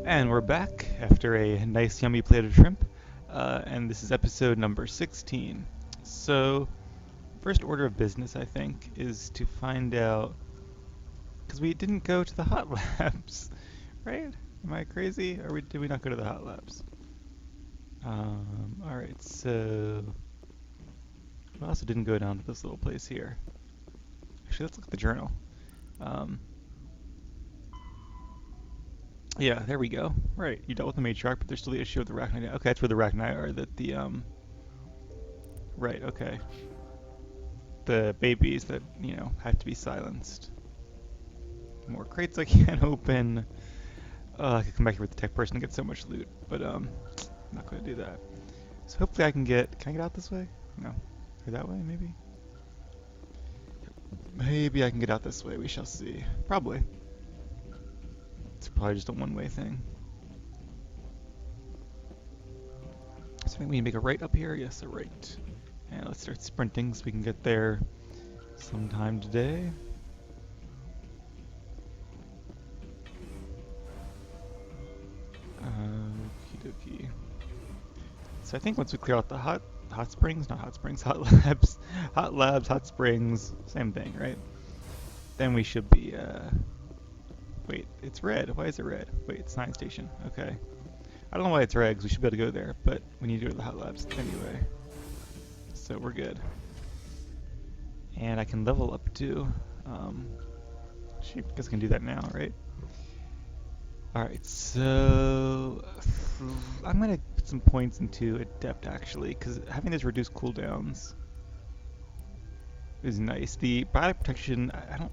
And we're back after a nice, yummy plate of shrimp, and this is episode number 16. So, first order of business, I think, is to find out because we didn't go to the hot labs, right? Am I crazy? Or did we not go to the hot labs? All right. So, we also didn't go down to this little place here. Actually, let's look at the journal. Um, yeah, there we go. Right, you dealt with the matriarch, but there's still the issue of the Rachni. Okay, that's where the Rachni are. That the Right. Okay. The babies that have to be silenced. More crates I can't open. I could come back here with the tech person and get so much loot, but I'm not going to do that. So hopefully I can get. Can I get out this way? No. Or that way maybe. Maybe I can get out this way. We shall see. Probably. It's probably just a one-way thing. So I think we can make a right up here. Yes, a right. And let's start sprinting so we can get there sometime today. Okie dokie. So I think once we clear out the hot springs, not hot springs, hot labs, hot springs, same thing, right? Then we should be, wait, it's red. Why is it red? Wait, it's science station. Okay. I don't know why it's red, because we should be able to go there, but we need to go to the hot labs anyway. So we're good. And I can level up too. Shoot, I guess I can do that now, right? Alright, so I'm going to put some points into Adept actually, because having these reduced cooldowns is nice. The biotic protection, I don't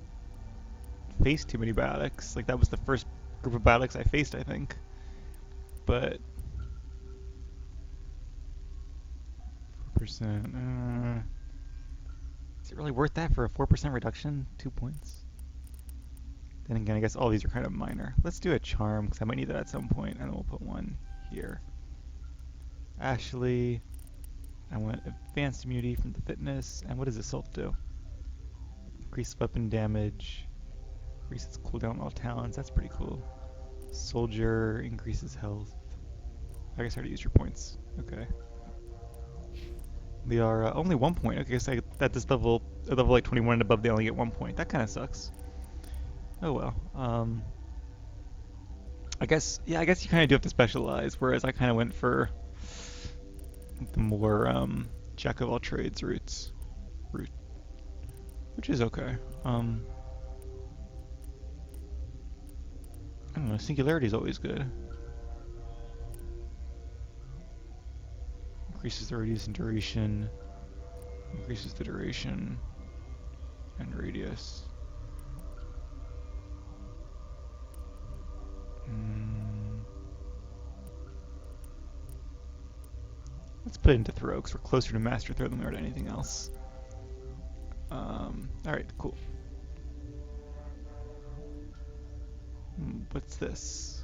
face too many biotics. Like, that was the first group of biotics I faced, I think. But 4%. Is it really worth that for a 4% reduction? 2 points? Then again, I guess all these are kind of minor. Let's do a charm, because I might need that at some point, and then we'll put one here. Ashley, I want advanced immunity from the fitness, and what does assault do? Increase weapon damage, increases cooldown on all talents, that's pretty cool. Soldier increases health. I guess I already used your points. Okay. They are only 1 point. Okay, so at this level, at level like 21 and above, they only get 1 point. That kind of sucks. Oh well. I guess you kind of do have to specialize, whereas I kind of went for the more jack of all trades route, which is okay. I don't know. Singularity is always good. Increases the radius and duration. Increases the duration and radius. Let's put it into throw, because we're closer to master throw than we are to anything else. Alright, cool. What's this?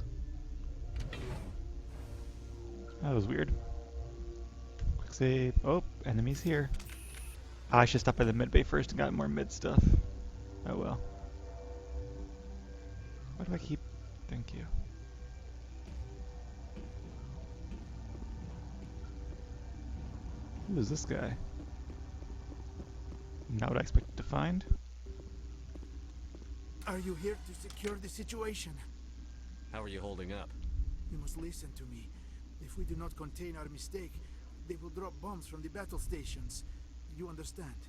That was weird. Quick save. Oh, enemies here. I should stop by the mid bay first and got more mid stuff. Oh well. Why do I keep... Thank you. Who is this guy? Not what I expected to find. Are you here to secure the situation? How are you holding up? You must listen to me. If we do not contain our mistake, they will drop bombs from the battle stations. You understand?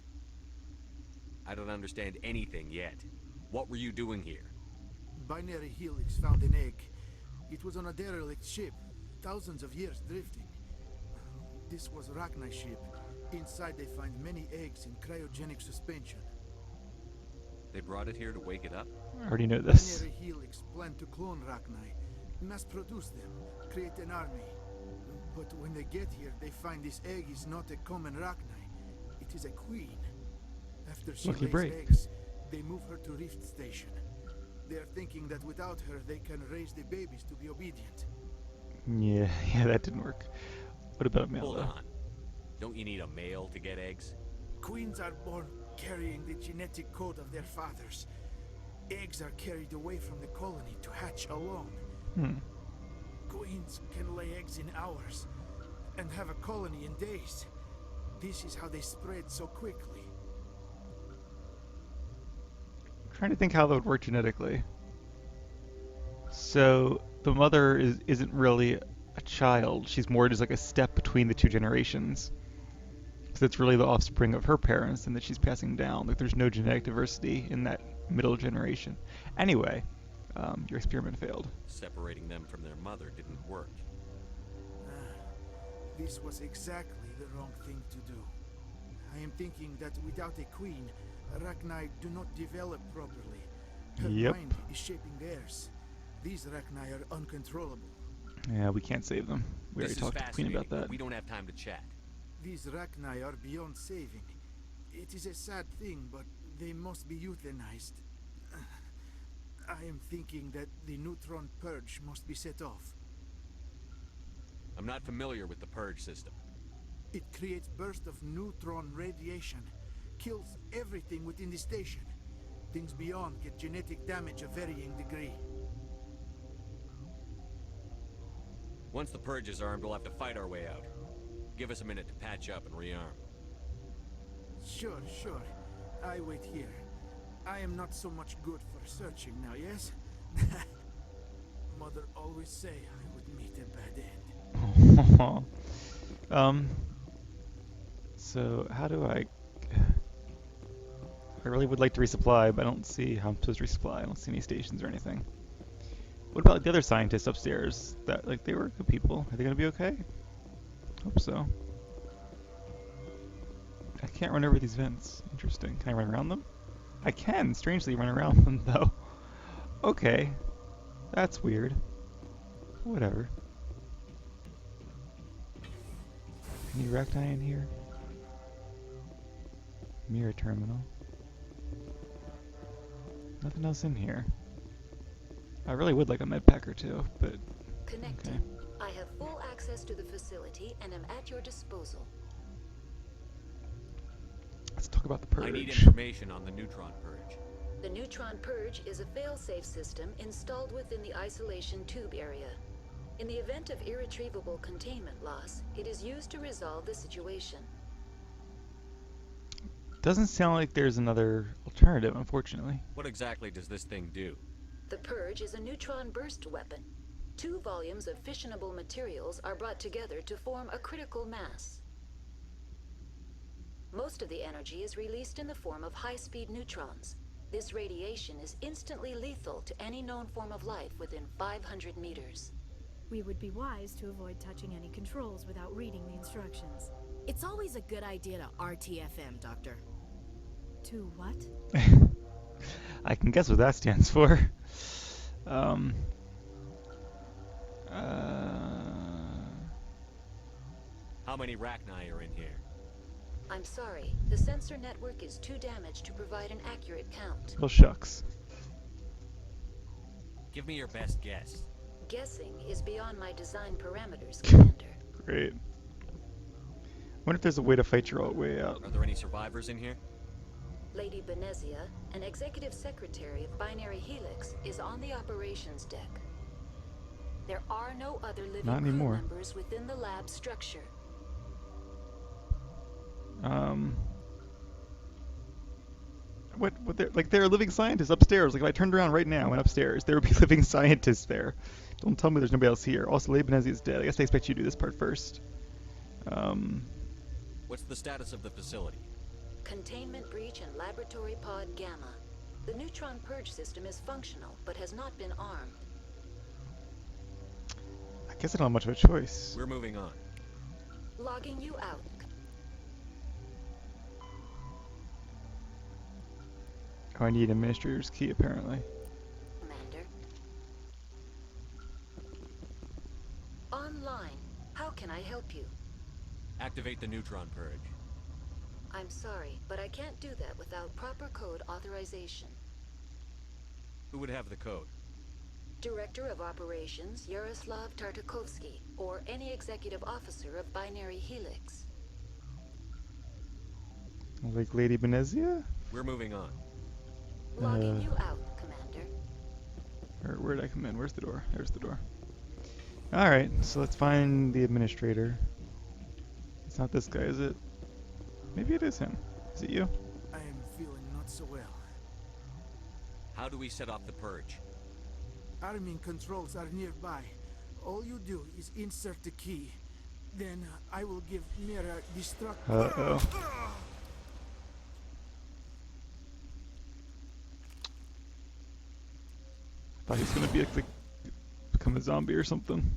I don't understand anything yet. What were you doing here? Binary Helix found an egg. It was on a derelict ship, thousands of years drifting. This was Rachni's ship. Inside they find many eggs in cryogenic suspension. They brought it here to wake it up? I already know this. Binary Helix planned to clone Rachni, mass produce them, create an army. But when they get here, they find this egg is not a common Rachni. It is a queen. After she lays eggs, they move her to Rift Station. They are thinking that without her, they can raise the babies to be obedient. Yeah, that didn't work. What about a male? Hold on. Don't you need a male to get eggs? Queens are born carrying the genetic code of their fathers. Eggs are carried away from the colony to hatch alone. Queens can lay eggs in hours and have a colony in days. This is how they spread so quickly. I'm trying to think how that would work genetically. So the mother isn't really a child. She's more just like a step between the two generations. So it's really the offspring of her parents and that she's passing down. Like there's no genetic diversity in that middle generation. Anyway, your experiment failed. Separating them from their mother didn't work. This was exactly the wrong thing to do. I am thinking that without a queen, Rachni do not develop properly. Her Yep. mind is shaping theirs. These Rachni are uncontrollable. Yeah, we can't save them. We This already is talked to the queen fascinating, about but that. we don't have time to chat. These Rachni are beyond saving. It is a sad thing, but they must be euthanized. I am thinking that the neutron purge must be set off. I'm not familiar with the purge system. It creates bursts of neutron radiation, kills everything within the station. Things beyond get genetic damage of varying degree. Once the purge is armed, we'll have to fight our way out. Give us a minute to patch up and rearm. Sure. I wait here. I am not so much good for searching now, yes? Mother always say I would meet a bad end. So how do I really would like to resupply, but I don't see how I'm supposed to resupply. I don't see any stations or anything. What about the other scientists upstairs? That like they were good people. Are they gonna be okay? Hope so. I can't run over these vents. Interesting. Can I run around them? I can, strangely, run around them, though. Okay. That's weird. Whatever. Any Rachni in here? Mirror terminal. Nothing else in here. I really would like a med pack or two, but Connected. okay. I have full access to the facility and am at your disposal. Let's talk about the purge. I need information on the neutron purge. The neutron purge is a fail-safe system installed within the isolation tube area. In the event of irretrievable containment loss, it is used to resolve the situation. Doesn't sound like there's another alternative, unfortunately. What exactly does this thing do? The purge is a neutron burst weapon. 2 volumes of fissionable materials are brought together to form a critical mass. Most of the energy is released in the form of high-speed neutrons. This radiation is instantly lethal to any known form of life within 500 meters. We would be wise to avoid touching any controls without reading the instructions. It's always a good idea to RTFM, Doctor. To what? I can guess what that stands for. How many Rachni are in here? I'm sorry, the sensor network is too damaged to provide an accurate count. Well, shucks. Give me your best guess. Guessing is beyond my design parameters, Commander. Great. Wonder if there's a way to fight your way out. Are there any survivors in here? Lady Benezia, an executive secretary of Binary Helix, is on the operations deck. There are no other living Not crew anymore. members within the lab structure. What there are living scientists upstairs. Like if I turned around right now and went upstairs, there would be living scientists there. Don't tell me there's nobody else here. Also, Lady Benezia is dead. I guess they expect you to do this part first. What's the status of the facility? Containment breach in laboratory pod Gamma. The neutron purge system is functional, but has not been armed. I guess I don't have much of a choice. We're moving on. Logging you out. Oh, I need administrator's key apparently. Commander. Online. How can I help you? Activate the neutron purge. I'm sorry, but I can't do that without proper code authorization. Who would have the code? Director of Operations Yaroslav Tartakovsky, or any executive officer of Binary Helix. Like Lady Benezia? We're moving on. Logging you out, Commander. Or where did I come in? Where's the door? There's the door. Alright, so let's find the administrator. It's not this guy, is it? Maybe it is him. Is it you? I am feeling not so well. How do we set off the purge? Arming controls are nearby. All you do is insert the key. Then I will give Mira destruct. Uh-oh. Thought he's gonna be like become a zombie or something.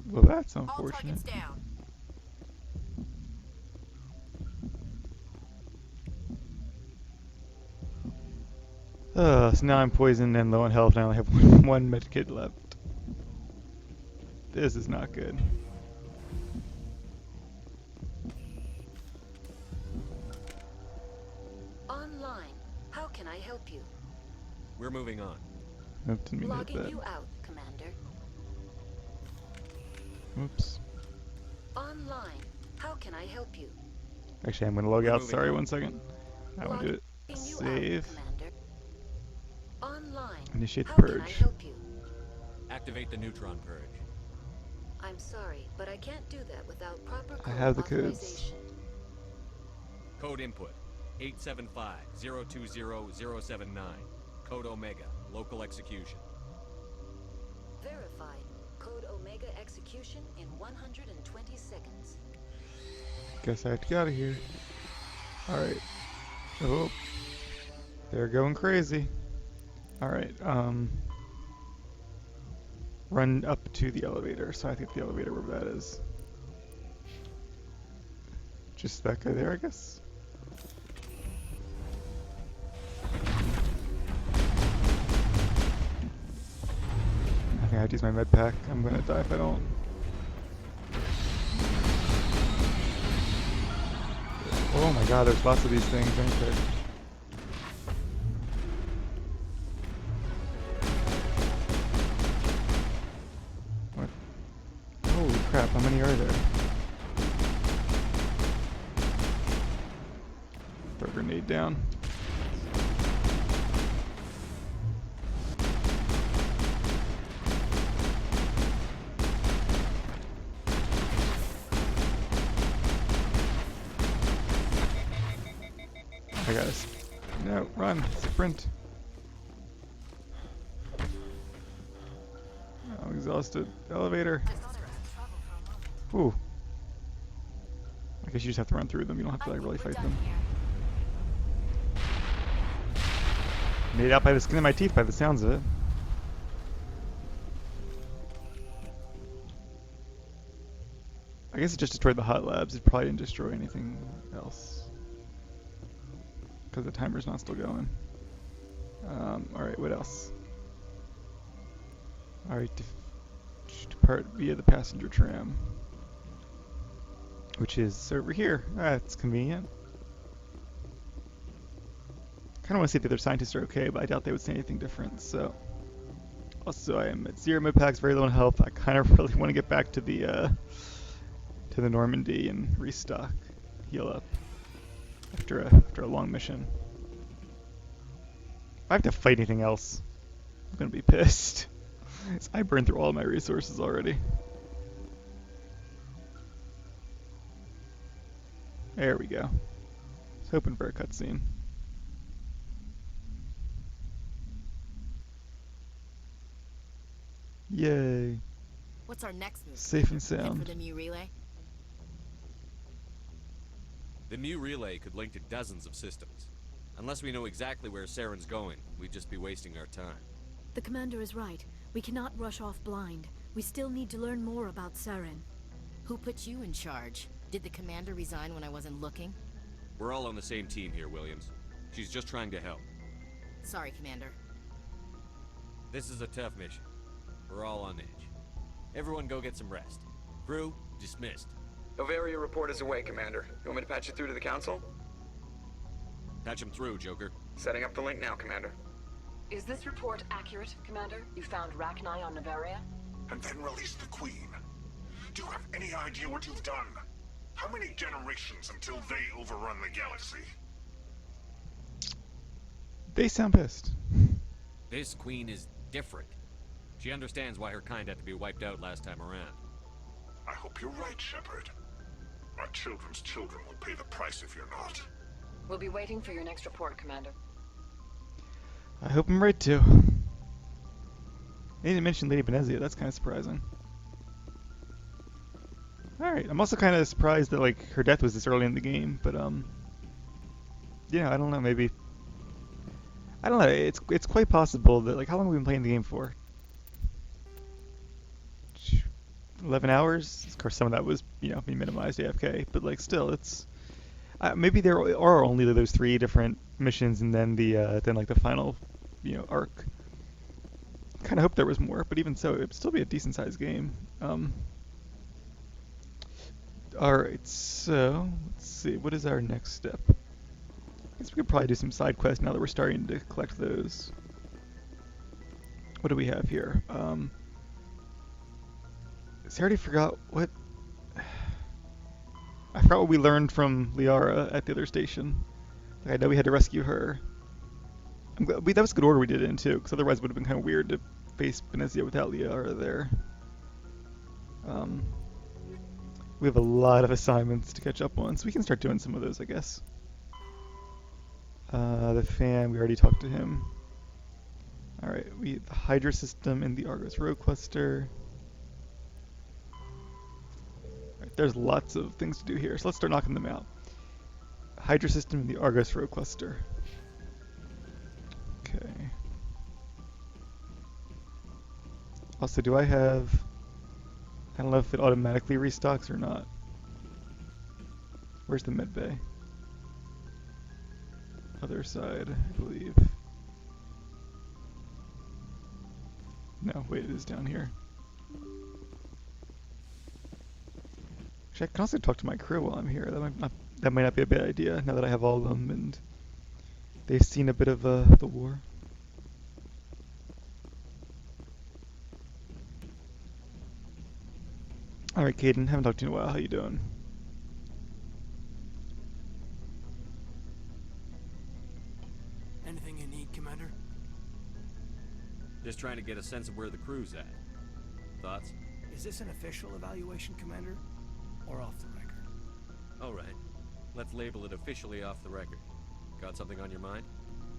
Well, that's All unfortunate. targets down. So now I'm poisoned and low on health, and I only have one medkit left. This is not good. Online. How can I help you? We're moving on. Nope, didn't mean to hit Logging that. you out, Commander. Oops. Online. How can I help you? Actually, I'm gonna log We're out. moving Sorry, on. 1 second. I want to do it. Logging you Save. out, Commander. Online. Initiate the How can I purge. help you? Activate the neutron purge. I'm sorry, but I can't do that without proper code have the codes. authorization. Code input 875-020-079. Code Omega. Local execution. Verified. Code Omega execution in 120 seconds. Guess I have to get out of here. Alright. Oh. They're going crazy. Alright, run up to the elevator. So I think the elevator where that is. Just that guy there, I guess. I think I have to use my med pack. I'm gonna die if I don't. Oh my god, there's lots of these things, aren't there? What? Holy crap, how many are there? Throw a grenade down. I got us. No, run, sprint. I'm exhausted. Elevator. Ooh. I guess you just have to run through them. You don't have to like really fight them. Made it out by the skin of my teeth by the sounds of it. I guess it just destroyed the hot labs. It probably didn't destroy anything else. Because the timer's not still going. Alright, what else? Alright, depart via the passenger tram. Which is over here. That's convenient. Kind of want to see if the other scientists are okay, but I doubt they would say anything different, so. Also, I am at 0 med packs, very low in health. I kind of really want to get back to the Normandy and restock, heal up after a long mission. If I have to fight anything else, I'm gonna be pissed. I burned through all my resources already. There we go. I was hoping for a cutscene. Yay. What's our next move? Safe and Head for sound. the new relay? The new relay could link to dozens of systems. Unless we know exactly where Saren's going, we'd just be wasting our time. The commander is right. We cannot rush off blind. We still need to learn more about Saren. Who put you in charge? Did the commander resign when I wasn't looking? We're all on the same team here, Williams. She's just trying to help. Sorry, Commander. This is a tough mission. We're all on edge. Everyone go get some rest. Crew, dismissed. Novaria report is away, Commander. You want me to patch it through to the Council? Patch him through, Joker. Setting up the link now, Commander. Is this report accurate, Commander? You found Rachni on Novaria? And then release the Queen. Do you have any idea what you've done? How many generations until they overrun the galaxy? They sound pissed. This queen is different. She understands why her kind had to be wiped out last time around. I hope you're right, Shepard. Our children's children will pay the price if you're not. We'll be waiting for your next report, Commander. I hope I'm right too. They didn't mention Lady Benezia. That's kind of surprising. All right, I'm also kind of surprised that like her death was this early in the game, but yeah, I don't know. Maybe I don't know. It's quite possible that like how long have we been playing the game for? 11 hours. Of course, some of that was being minimized AFK, but like still, it's maybe there are only those 3 different missions, and then then like the final arc. Kind of hope there was more, but even so, it'd still be a decent sized game. Alright, so let's see, what is our next step? I guess we could probably do some side quests now that we're starting to collect those. What do we have here? See, I already forgot what... I forgot what we learned from Liara at the other station. Like, I know we had to rescue her. I'm glad that was a good order we did it in too, because otherwise it would have been kind of weird to face Benezia without Liara there. We have a lot of assignments to catch up on, so we can start doing some of those, I guess. The fan, we already talked to him. Alright, the Hydra system in the Argos Row cluster. Alright, there's lots of things to do here, so let's start knocking them out. Hydra system in the Argos Row cluster. Okay. Also, do I have... I don't know if it automatically restocks or not. Where's the med bay? Other side, I believe. No, wait, it is down here. Actually, I can also talk to my crew while I'm here. That might not be a bad idea now that I have all of them and they've seen a bit of the war. Alright, Caden, haven't talked to you in a while. How you doing? Anything you need, Commander? Just trying to get a sense of where the crew's at. Thoughts? Is this an official evaluation, Commander? Or off the record? All right. Let's label it officially off the record. Got something on your mind?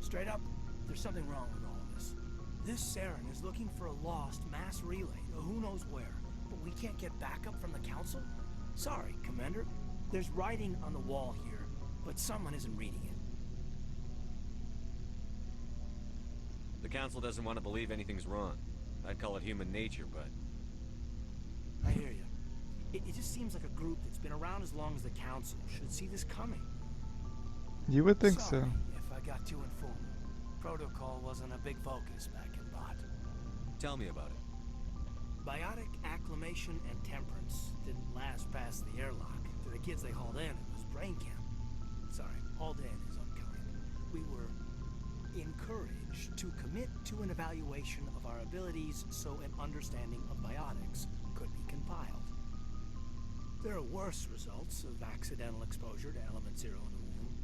Straight up, there's something wrong with all of this. This Saren is looking for a lost mass relay to who knows where, but we can't get backup from the Council? Sorry, Commander. There's writing on the wall here, but someone isn't reading it. The Council doesn't want to believe anything's wrong. I'd call it human nature, but... I hear you. It just seems like a group that's been around as long as the Council should see this coming. You would think Sorry so. if I got too informal. Protocol wasn't a big focus back in Bot. Tell me about it. Biotic acclimation and temperance didn't last past the airlock. To the kids they hauled in, it was brain camp. Sorry, hauled in is unkind. We were encouraged to commit to an evaluation of our abilities so an understanding of biotics could be compiled. There are worse results of accidental exposure to element 0 in the womb.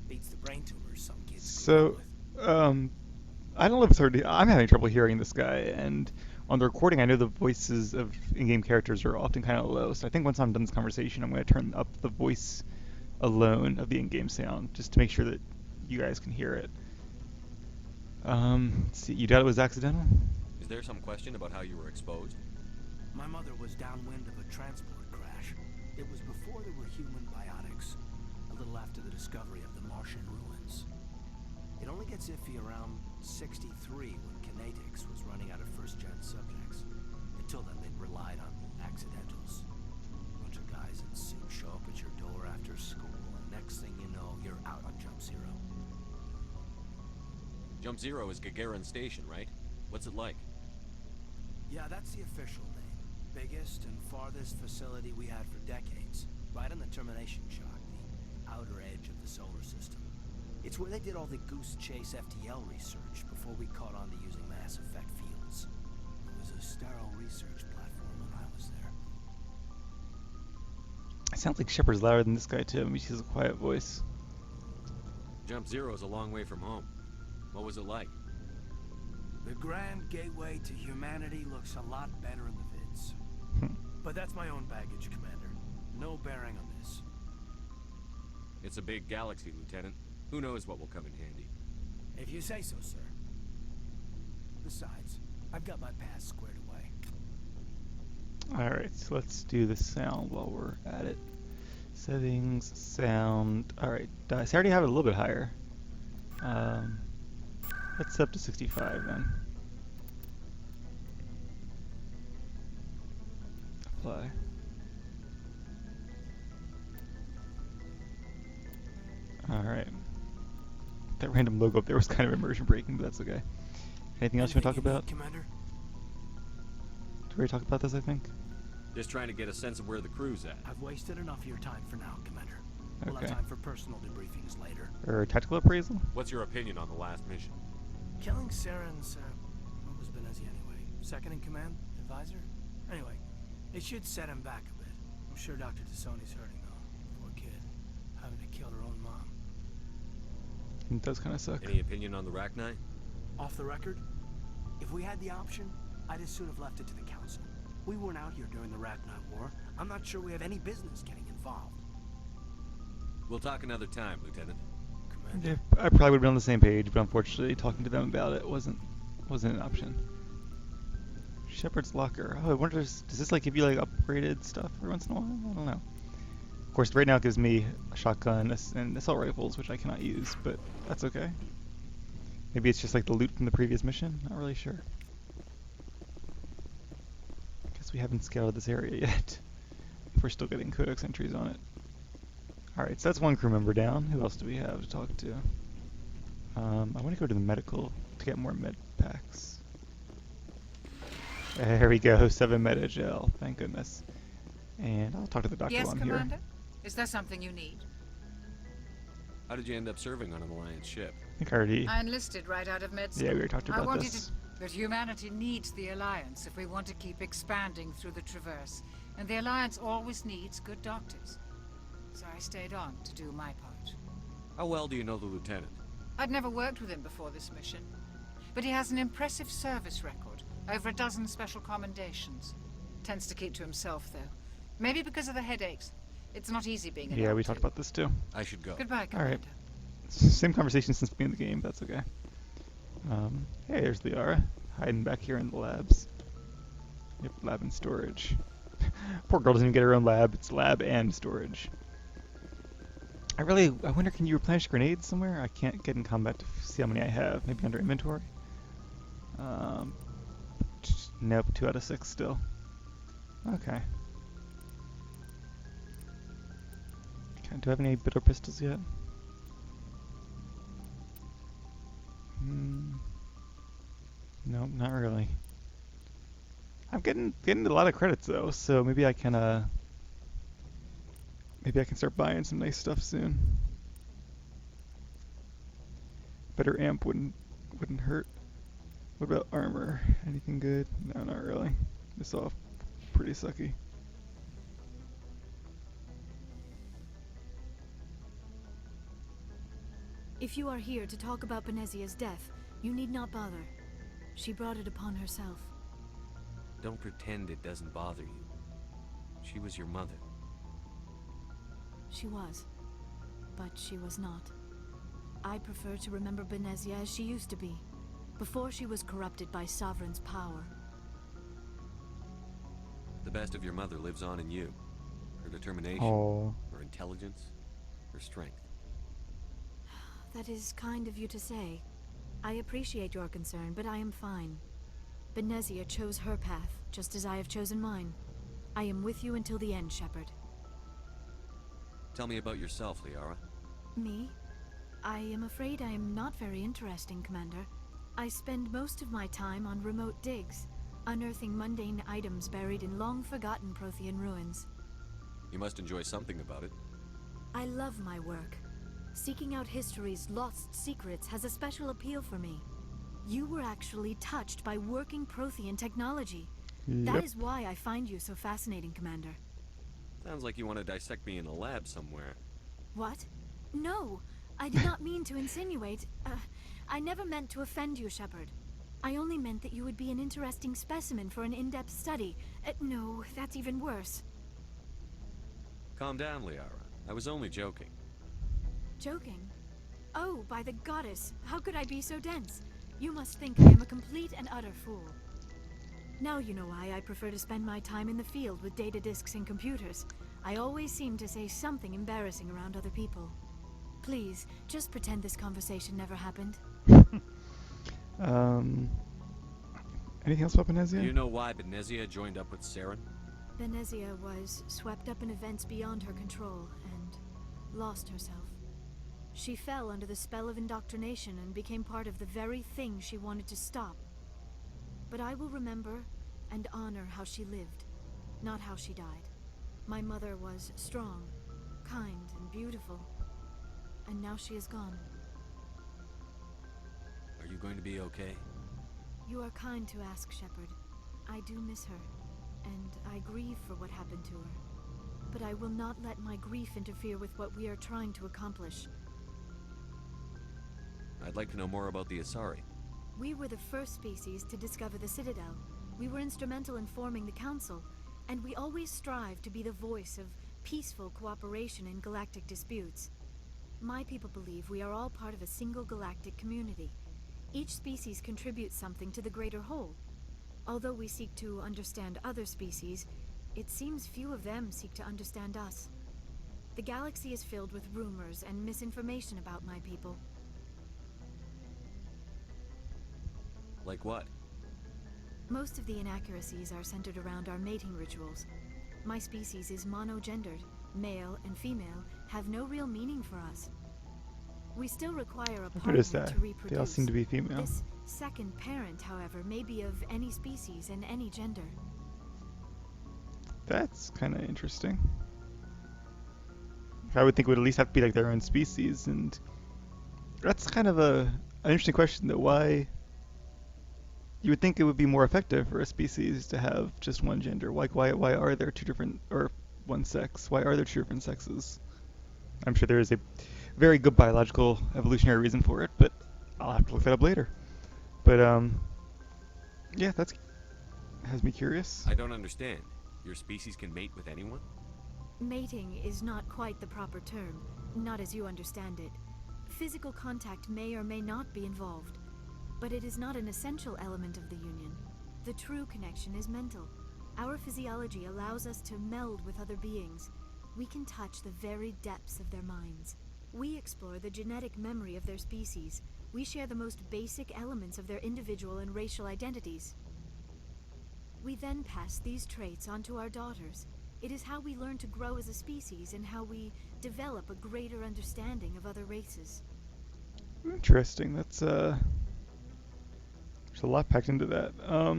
Beats the brain tumors some kids grew up So, with. I don't know if it's hard to... I'm having trouble hearing this guy, and on the recording I know the voices of in-game characters are often kind of low, so I think once I'm done this conversation I'm going to turn up the voice alone of the in-game sound, just to make sure that you guys can hear it. Let's see, you doubt it was accidental? Is there some question about how you were exposed? My mother was downwind of a transport crash. It was before there were human biotics, a little after the discovery of the Martian ruins. It only gets iffy around 63 when Kinetics was running out of first-gen subjects. Until then, they'd relied on accidentals. A bunch of guys in suits show up at your door after school, and next thing you know, you're out on Jump Zero. Jump Zero is Gagarin Station, right? What's it like? Yeah, that's the official name. Biggest and farthest facility we had for decades. Right on the termination shock, the outer edge of the solar system. It's where they did all the Goose Chase FTL research before we caught on to using mass effect fields. It was a sterile research platform when I was there. sounds like Shepard's louder than this guy too. Maybe she has a quiet voice. Jump Zero's a long way from home. What was it like? The grand gateway to humanity looks a lot better in the vids. But that's my own baggage, Commander. No bearing on this. It's a big galaxy, Lieutenant. Who knows what will come in handy? If you say so, sir. Besides, I've got my past squared away. Alright, so let's do the sound while we're at it. Settings, sound. Alright, dice. I already have it a little bit higher. Let's set up to 65 then. Apply. Alright. That random logo up there was kind of immersion breaking, but that's okay. Anything else you want to talk about? Commander? Did we already talk about this, I think? Just trying to get a sense of where the crew's at. I've wasted enough of your time for now, Commander. We'll Okay. have time for personal debriefings later. Or tactical appraisal? What's your opinion on the last mission? Killing Saren's, what was Benezi anyway? Second in command? Advisor? Anyway, it should set him back a bit. I'm sure Dr. Tassoni's hurting though. Poor kid. Having to kill her own mom. It does kind of suck. Any opinion on the Rachni? Off the record, if we had the option, I'd as soon have left it to the Council. We weren't out here during the Rachni War. I'm not sure we have any business getting involved. We'll talk another time, Lieutenant. Commander? Yeah, I probably would have been on the same page, but unfortunately talking to them about it wasn't an option. Shepard's locker. Oh, I wonder, does this like give you like upgraded stuff every once in a while? I don't know. Of course, right now it gives me a shotgun and assault rifles, which I cannot use, but that's okay. Maybe it's just like the loot from the previous mission? Not really sure. Guess we haven't scouted this area yet. If we're still getting codex entries on it. Alright, so that's one crew member down. Who else do we have to talk to? I want to go to the medical to get more med packs. There we go, 7 meta gel. Thank goodness. And I'll talk to the doctor Yes, while I'm Commander? here. Is there something you need? How did you end up serving on an Alliance ship? I think I already... I enlisted right out of med school. Yeah, we already talked I about wanted this. But humanity needs the Alliance if we want to keep expanding through the Traverse. And the Alliance always needs good doctors. So I stayed on to do my part. How well do you know the Lieutenant? I'd never worked with him before this mission. But he has an impressive service record. Over a dozen special commendations. Tends to keep to himself, though. Maybe because of the headaches. It's not easy being an Yeah, we L2. talked about this too. I should go. Goodbye, Commander. Alright. Same conversation since the beginning of the game, that's okay. Hey, there's Liara. Hiding back here in the labs. Yep, lab and storage. Poor girl doesn't even get her own lab. It's lab and storage. I wonder, can you replenish grenades somewhere? I can't get in combat to see how many I have. Maybe under inventory? Nope, 2 out of 6 still. Okay. Do I have any bitter pistols yet? Nope, not really. I'm getting a lot of credits though, so maybe I can start buying some nice stuff soon. Better amp wouldn't hurt. What about armor? Anything good? No, not really. This all pretty sucky. If you are here to talk about Benezia's death, you need not bother. She brought it upon herself. Don't pretend it doesn't bother you. She was your mother. She was. But she was not. I prefer to remember Benezia as she used to be, before she was corrupted by Sovereign's power. The best of your mother lives on in you. Her determination, Oh. her intelligence, her strength. That is kind of you to say. I appreciate your concern, but I am fine. Benezia chose her path, just as I have chosen mine. I am with you until the end, Shepard. Tell me about yourself, Liara. Me? I am afraid I am not very interesting, Commander. I spend most of my time on remote digs, unearthing mundane items buried in long-forgotten Prothean ruins. You must enjoy something about it. I love my work. Seeking out history's lost secrets has a special appeal for me. You were actually touched by working Prothean technology. Yep. That is why I find you so fascinating, Commander. Sounds like you want to dissect me in a lab somewhere. What? No, I did not mean to insinuate. I never meant to offend you, Shepard. I only meant that you would be an interesting specimen for an in-depth study. No, that's even worse. Calm down, Liara. I was only joking. Joking? Oh, by the goddess, how could I be so dense? You must think I am a complete and utter fool. Now you know why I prefer to spend my time in the field with data disks and computers. I always seem to say something embarrassing around other people. Please, just pretend this conversation never happened. Anything else about Benezia? Do you know why Benezia joined up with Saren? Benezia was swept up in events beyond her control and lost herself. She fell under the spell of indoctrination and became part of the very thing she wanted to stop. But I will remember and honor how she lived, not how she died. My mother was strong, kind, and beautiful. And now she is gone. Are you going to be okay? You are kind to ask, Shepard. I do miss her, and I grieve for what happened to her. But I will not let my grief interfere with what we are trying to accomplish. I'd like to know more about the Asari. We were the first species to discover the Citadel. We were instrumental in forming the Council, and we always strive to be the voice of peaceful cooperation in galactic disputes. My people believe we are all part of a single galactic community. Each species contributes something to the greater whole. Although we seek to understand other species, it seems few of them seek to understand us. The galaxy is filled with rumors and misinformation about my people. Like what? Most of the inaccuracies are centered around our mating rituals. My species is monogendered. Male and female have no real meaning for us. We still require a partner to reproduce. They all seem to be female. This second parent, however, may be of any species and any gender. That's kind of interesting. I would think it would at least have to be like their own species, and that's kind of an interesting question. That why you would think it would be more effective for a species to have just one gender. Like why are there two different, or one sex? Why are there two different sexes? I'm sure there is a very good biological evolutionary reason for it, but I'll have to look that up later. But yeah, that's has me curious. I don't understand. Your species can mate with anyone? Mating is not quite the proper term, not as you understand it. Physical contact may or may not be involved, but it is not an essential element of the union. The true connection is mental. Our physiology allows us to meld with other beings. We can touch the very depths of their minds. We explore the genetic memory of their species. We share the most basic elements of their individual and racial identities. We then pass these traits on to our daughters. It is how we learn to grow as a species and how we develop a greater understanding of other races. Interesting. That's there's a lot packed into that. All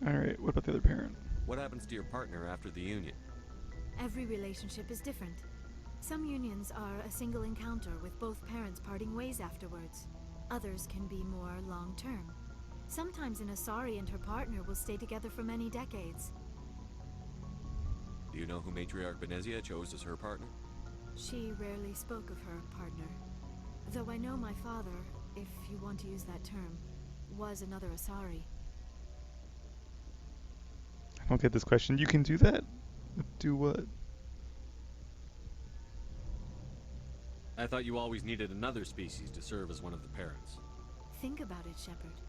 right. What about the other parent? What happens to your partner after the union? Every relationship is different. Some unions are a single encounter with both parents parting ways afterwards. Others can be more long-term. Sometimes an Asari and her partner will stay together for many decades. Do you know who Matriarch Benezia chose as her partner? She rarely spoke of her partner. Though I know my father, if you want to use that term, was another Asari. I don't get this question. You can do that? Do what? I thought you always needed another species to serve as one of the parents. Think about it, Shepard.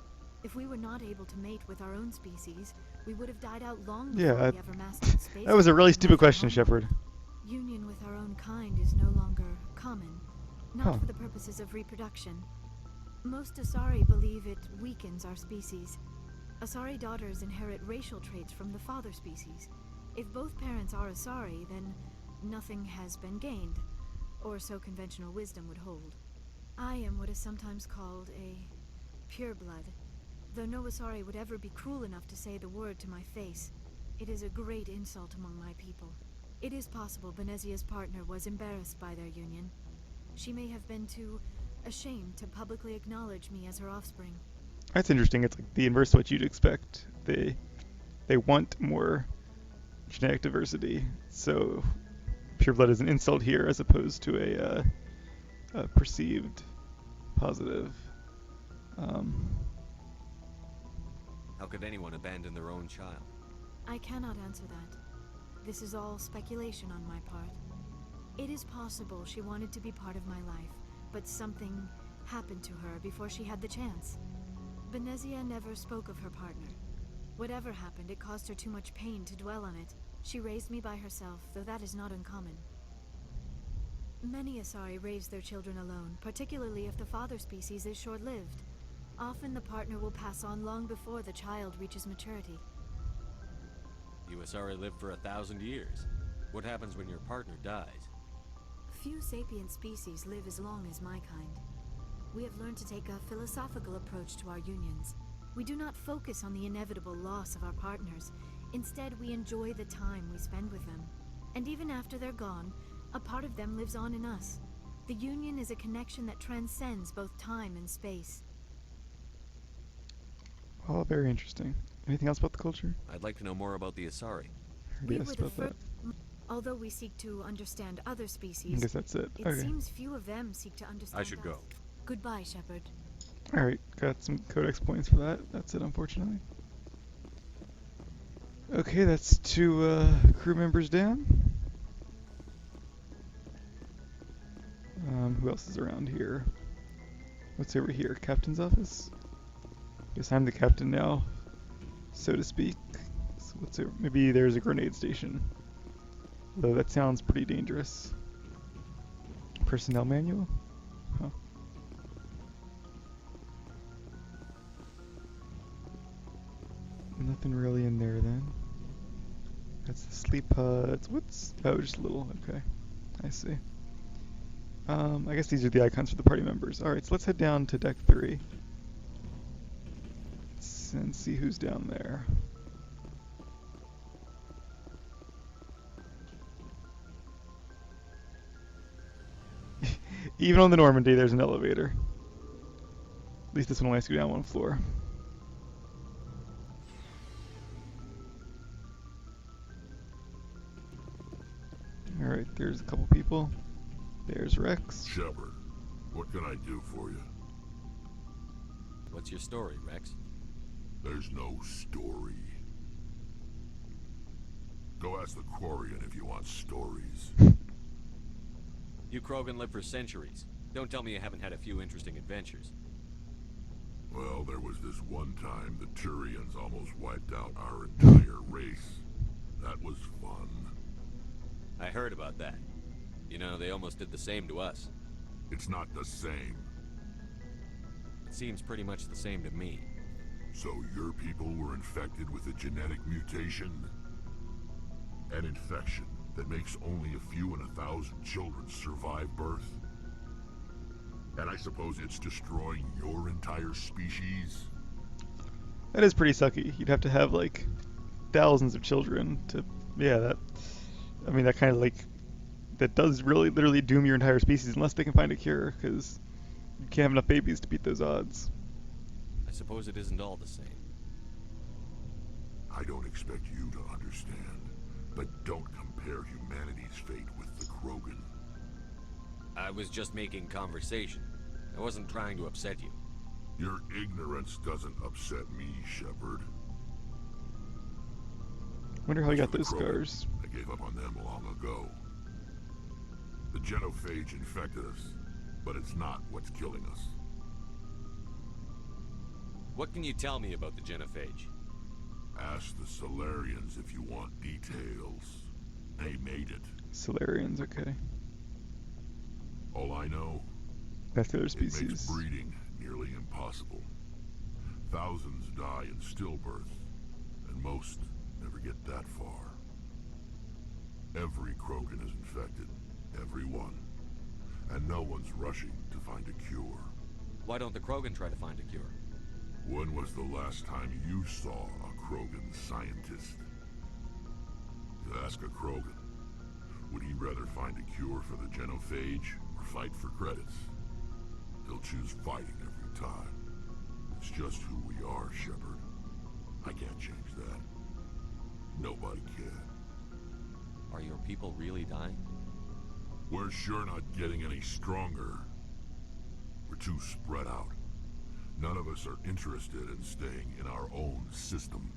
If we were not able to mate with our own species, we would have died out long before we ever mastered space. That was a really stupid question, Shepard. Union with our own kind is no longer common, not for the purposes of reproduction. Most Asari believe it weakens our species. Asari daughters inherit racial traits from the father species. If both parents are Asari, then nothing has been gained, or so conventional wisdom would hold. I am what is sometimes called a pureblood. Though no Asari would ever be cruel enough to say the word to my face, it is a great insult among my people. It is possible Benezia's partner was embarrassed by their union. She may have been too ashamed to publicly acknowledge me as her offspring. That's interesting. It's like the inverse of what you'd expect. They want more genetic diversity. So pure blood is an insult here as opposed to a perceived positive. How could anyone abandon their own child? I cannot answer that. This is all speculation on my part. It is possible she wanted to be part of my life, but something happened to her before she had the chance. Benezia never spoke of her partner. Whatever happened, it caused her too much pain to dwell on it. She raised me by herself, though that is not uncommon. Many Asari raise their children alone, particularly if the father species is short-lived. Often the partner will pass on long before the child reaches maturity. You Asari live for 1,000 years. What happens when your partner dies? Few sapient species live as long as my kind. We have learned to take a philosophical approach to our unions. We do not focus on the inevitable loss of our partners. Instead, we enjoy the time we spend with them. And even after they're gone, a part of them lives on in us. The union is a connection that transcends both time and space. Oh, very interesting. Anything else about the culture? I'd like to know more about the Asari. We Yes, were the about that. Although we seek to understand other I species, guess that's it. it Okay. seems few of them seek to understand I should us. go. Goodbye, Shepard. Alright, got some codex points for that. That's it, unfortunately. Okay, that's 2 crew members down. Who else is around here? What's over here? Captain's office? Guess I'm the captain now, so to speak. So what's over? Maybe there's a grenade station. Though that sounds pretty dangerous. Personnel manual? Huh. Nothing really in there then. That's the sleep pods. What's... Oh, just a little. Okay. I see. I guess these are the icons for the party members. Alright, so let's head down to deck 3. And see who's down there. Even on the Normandy, there's an elevator. At least this one only has to go down 1 floor. Alright, there's a couple people. There's Rex. Shepard, what can I do for you? What's your story, Rex? There's no story. Go ask the Quarian if you want stories. You Krogan live for centuries. Don't tell me you haven't had a few interesting adventures. Well, there was this one time the Turians almost wiped out our entire race. That was fun. I heard about that. You know, they almost did the same to us. It's not the same. It seems pretty much the same to me. So your people were infected with a genetic mutation? An infection that makes only a few in 1,000 children survive birth? And I suppose it's destroying your entire species? That is pretty sucky. You'd have to have like thousands of children to... Yeah, that... I mean, that kind of like... That does really literally doom your entire species unless they can find a cure, because you can't have enough babies to beat those odds. I suppose it isn't all the same. I don't expect you to understand, but don't compare humanity's fate with the Krogan. I was just making conversation. I wasn't trying to upset you. Your ignorance doesn't upset me, Shepard. Wonder how he got For the those Krogan, scars. I gave up on them long ago. The genophage infected us, but it's not what's killing us. What can you tell me about the genophage? Ask the Solarians if you want details. They made it. Solarians, okay. All I know, That's the other it species. makes breeding nearly impossible. Thousands die in stillbirth, and most never get that far. Every Krogan is infected. Every one. And no one's rushing to find a cure. Why don't the Krogan try to find a cure? When was the last time you saw a Krogan scientist? You ask a Krogan, would he rather find a cure for the genophage or fight for credits? He'll choose fighting every time. It's just who we are, Shepard. I can't change that. Nobody can. people really dying? We're sure not getting any stronger. We're too spread out. None of us are interested in staying in our own system.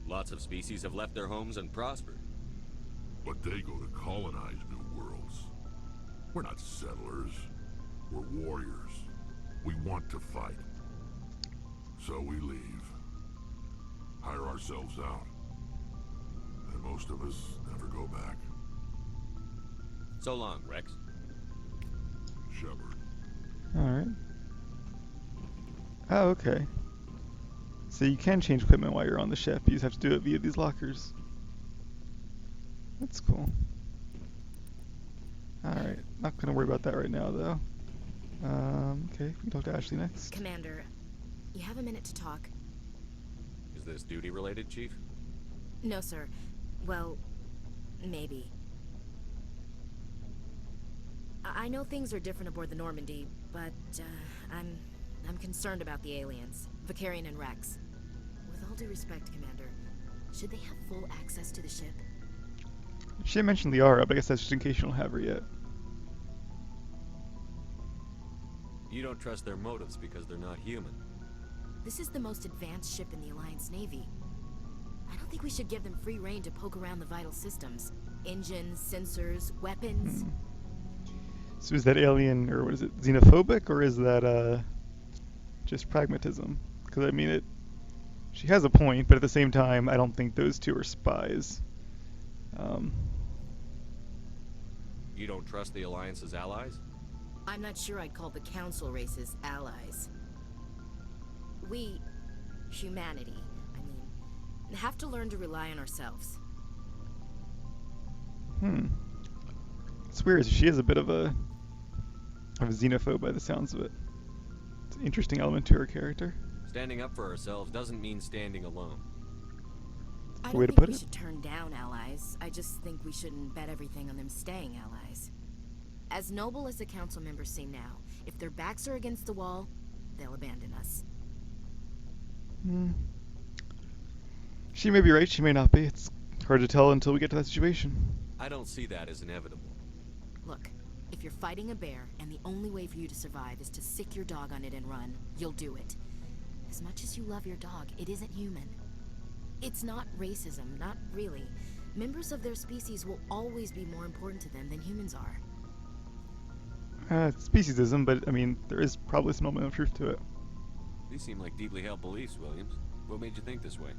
Lots of species have left their homes and prospered. But they go to colonize new worlds. We're not settlers. We're warriors. We want to fight. So we leave. Hire ourselves out. And most of us never go back. So long, Rex. Shepard. Alright. Oh, okay. So you can change equipment while you're on the ship. You just have to do it via these lockers. That's cool. Alright. Not gonna worry about that right now, though. Okay. We can talk to Ashley next. Commander, you have a minute to talk? Is this duty-related, Chief? No, sir. Well, maybe. I know things are different aboard the Normandy, but I'm concerned about the aliens, Vicarian and Rex. With all due respect, Commander, should they have full access to the ship? She mentioned Liara, but I guess that's just in case you don't have her yet. You don't trust their motives because they're not human. This is the most advanced ship in the Alliance Navy. I don't think we should give them free rein to poke around the vital systems. Engines, sensors, weapons. So is that alien, or what is it, xenophobic, or is that just pragmatism? Because I mean, she has a point, but at the same time, I don't think those two are spies. You don't trust the Alliance's allies? I'm not sure I'd call the Council races allies. We, humanity, have to learn to rely on ourselves. It's weird. She is a bit of a xenophobe by the sounds of it. It's an interesting element to her character. Standing up for ourselves doesn't mean standing alone. I Way don't to think put we it. should turn down allies. I just think we shouldn't bet everything on them staying allies. As noble as the council members seem now, if their backs are against the wall, they'll abandon us. She may be right, she may not be. It's hard to tell until we get to that situation. I don't see that as inevitable. Look, if you're fighting a bear and the only way for you to survive is to sick your dog on it and run, you'll do it. As much as you love your dog, it isn't human. It's not racism, not really. Members of their species will always be more important to them than humans are. It's speciesism, but I mean, there is probably some element of truth to it. These seem like deeply held beliefs, Williams. What made you think this way?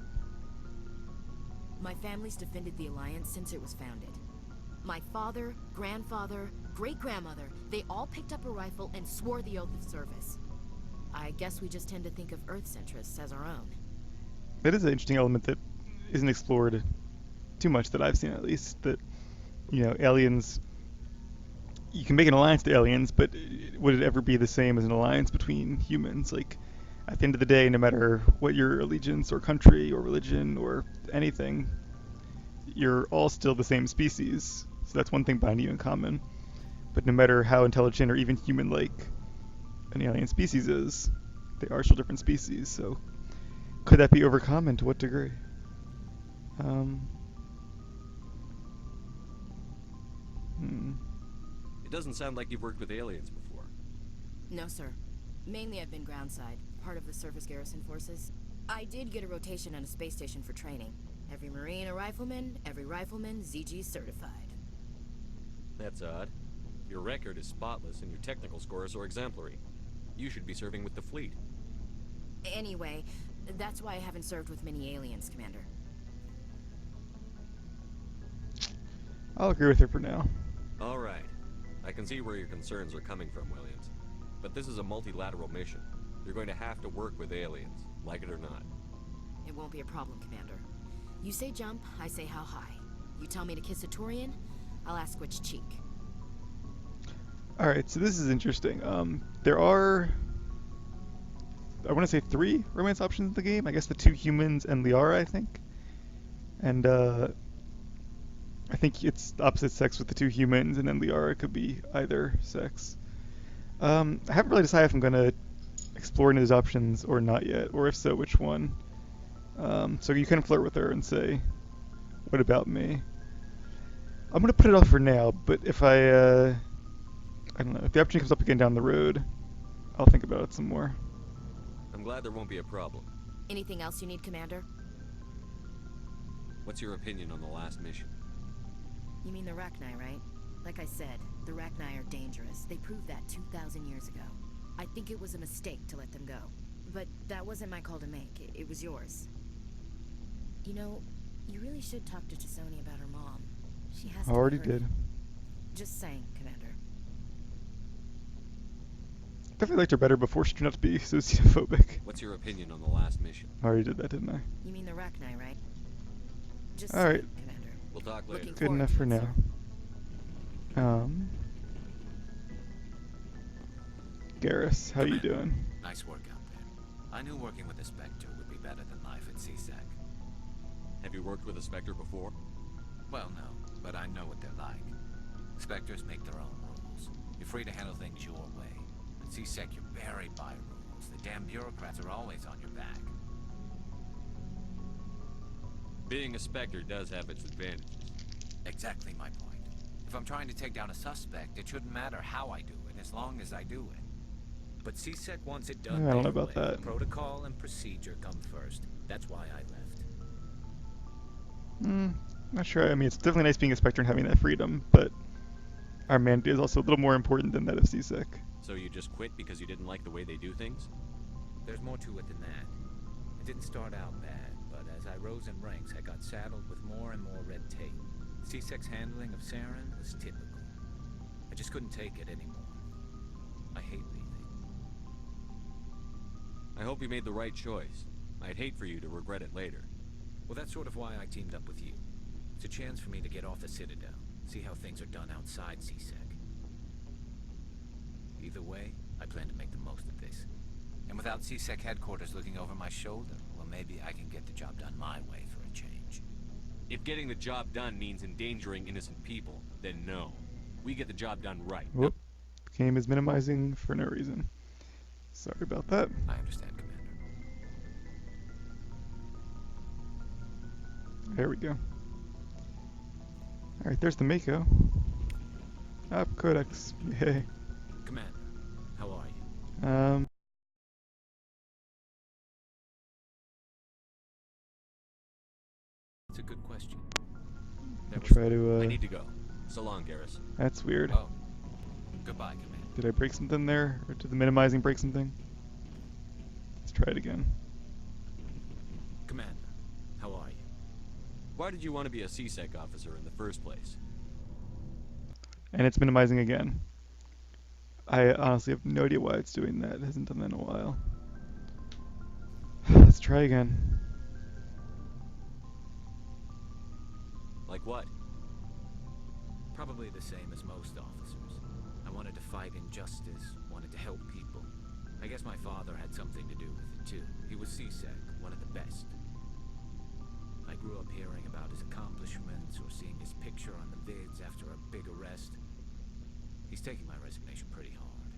My family's defended the Alliance since it was founded. My father, grandfather, great-grandmother, they all picked up a rifle and swore the oath of service. I guess we just tend to think of Earth's interests as our own. That is an interesting element that isn't explored too much, that I've seen at least, that, you know, aliens, you can make an alliance to aliens, but would it ever be the same as an alliance between humans? Like, at the end of the day, no matter what your allegiance or country or religion or anything, you're all still the same species. So that's one thing binding you in common. But no matter how intelligent or even human-like an alien species is, they are still different species. So could that be overcome, and to what degree? It doesn't sound like you've worked with aliens before. No, sir. Mainly I've been groundside, part of the surface garrison forces. I did get a rotation on a space station for training. Every Marine a rifleman, every rifleman ZG certified. That's odd. Your record is spotless and your technical scores are exemplary. You should be serving with the fleet. Anyway, that's why I haven't served with many aliens, Commander. I'll agree with her for now. All right. I can see where your concerns are coming from, Williams. But this is a multilateral mission. You're going to have to work with aliens, like it or not. It won't be a problem, Commander. You say jump, I say how high. You tell me to kiss a Turian, I'll ask which cheek. Alright, so this is interesting. There are, I want to say 3 romance options in the game. I guess the 2 humans and Liara, I think. And I think it's opposite sex with the 2 humans, and then Liara could be either sex. I haven't really decided if I'm going to explore any of those options or not yet, or if so, which one. So you can flirt with her and say, what about me? I'm gonna put it off for now, but if I don't know, if the opportunity comes up again down the road, I'll think about it some more. I'm glad there won't be a problem. Anything else you need, Commander? What's your opinion on the last mission? You mean the Rachni, right? Like I said, the Rachni are dangerous. They proved that 2,000 years ago. I think it was a mistake to let them go. But that wasn't my call to make. It was yours. You know, you really should talk to Chisoni about her mom. She has to be Already hurting. did. Just saying, Commander. Definitely liked her better before she turned out to be so xenophobic. What's your opinion on the last mission? I already did that, didn't I? You mean the Rachni, right? Just All right. saying, Commander. We'll talk later. Looking Good forward enough to for it, now. sir. Garrus, how you doing? Nice work out there. I knew working with a Spectre would be better than life at CSEC. Have you worked with a Spectre before? Well, no, but I know what they're like. Spectres make their own rules. You're free to handle things your way. At CSEC, you're buried by rules. The damn bureaucrats are always on your back. Being a Spectre does have its advantages. Exactly my point. If I'm trying to take down a suspect, it shouldn't matter how I do it, as long as I do it. But CSEC wants it done I don't know their about way. that. Protocol and procedure come first. That's why I left. Not sure. I mean, it's definitely nice being a Spectre and having that freedom, but our mandate is also a little more important than that of CSEC. So you just quit because you didn't like the way they do things? There's more to it than that. It didn't start out bad, but as I rose in ranks, I got saddled with more and more red tape. CSEC's handling of Saren was typical. I just couldn't take it anymore. I hate leaving. I hope you made the right choice. I'd hate for you to regret it later. Well, that's sort of why I teamed up with you. It's a chance for me to get off the Citadel, see how things are done outside CSEC. Either way, I plan to make the most of this. And without CSEC headquarters looking over my shoulder, well, maybe I can get the job done my way for a change. If getting the job done means endangering innocent people, then no. We get the job done right. Whoop. Game is minimizing for no reason. Sorry about that. I understand, Commander. There we go. Alright, there's the Mako. Up Codex. Yay. Commander, how are you? It's a good question. I'll try to, I need to go. So long, Garrus. That's weird. Oh. Goodbye, Commander. Did I break something there? Or did the minimizing break something? Let's try it again. Commander, how are you? Why did you want to be a CSEC officer in the first place? And it's minimizing again. I honestly have no idea why it's doing that. It hasn't done that in a while. Let's try again. Like what? Probably the same as most officers. I wanted to fight injustice, wanted to help people. I guess my father had something to do with it too. He was CSEC, one of the best. I grew up hearing about his accomplishments or seeing his picture on the vids after a big arrest. He's taking my resignation pretty hard.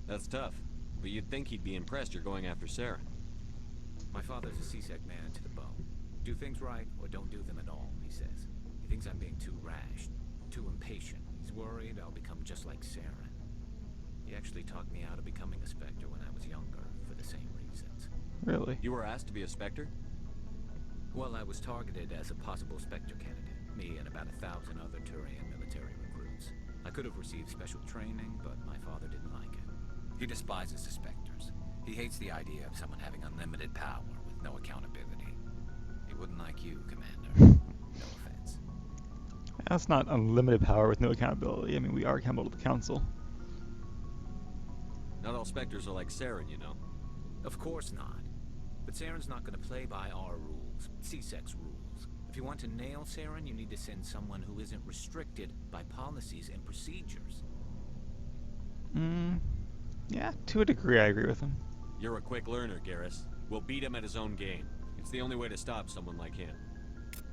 That's tough, but you'd think he'd be impressed you're going after Sarah. My father's a CSEC man to the bone. Do things right or don't do them at all, he says. He thinks I'm being too rash, too impatient. He's worried I'll become just like Saren. He actually talked me out of becoming a Spectre when I was younger, for the same reasons. Really? You were asked to be a Spectre? Well, I was targeted as a possible Spectre candidate. Me and about 1,000 other Turian military recruits. I could have received special training, but my father didn't like it. He despises the Spectres. He hates the idea of someone having unlimited power with no accountability. He wouldn't like you, Commander. No offense. That's not unlimited power with no accountability. I mean, we are accountable to the Council. Not all Spectres are like Saren, you know. Of course not. But Saren's not going to play by our rules, CSEC's rules. If you want to nail Saren, you need to send someone who isn't restricted by policies and procedures. Yeah, to a degree I agree with him. You're a quick learner, Garrus. We'll beat him at his own game. It's the only way to stop someone like him.